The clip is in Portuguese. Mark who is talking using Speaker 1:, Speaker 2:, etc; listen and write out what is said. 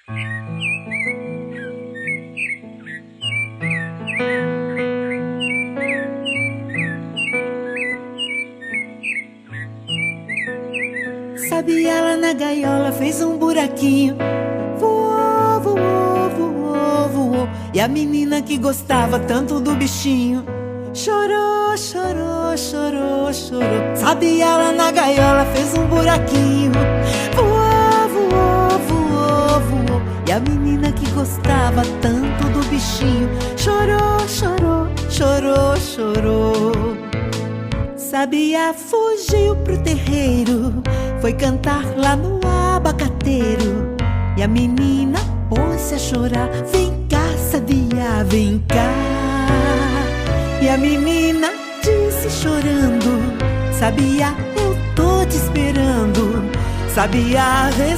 Speaker 1: Sabiá lá na gaiola fez um buraquinho, voou, voou, voou, voou. E a menina que gostava tanto do bichinho chorou, chorou, chorou, chorou. Sabiá lá na gaiola fez um buraquinho, voou, voou, voou, voou. E a menina que gostava tanto do bichinho chorou, chorou, chorou, chorou. Sabiá fugiu pro terreiro, foi cantar lá no abacateiro. E a menina pôs-se a chorar, vem cá, Sabiá, vem cá. E a menina disse chorando, Sabiá, eu tô te esperando. Sabiá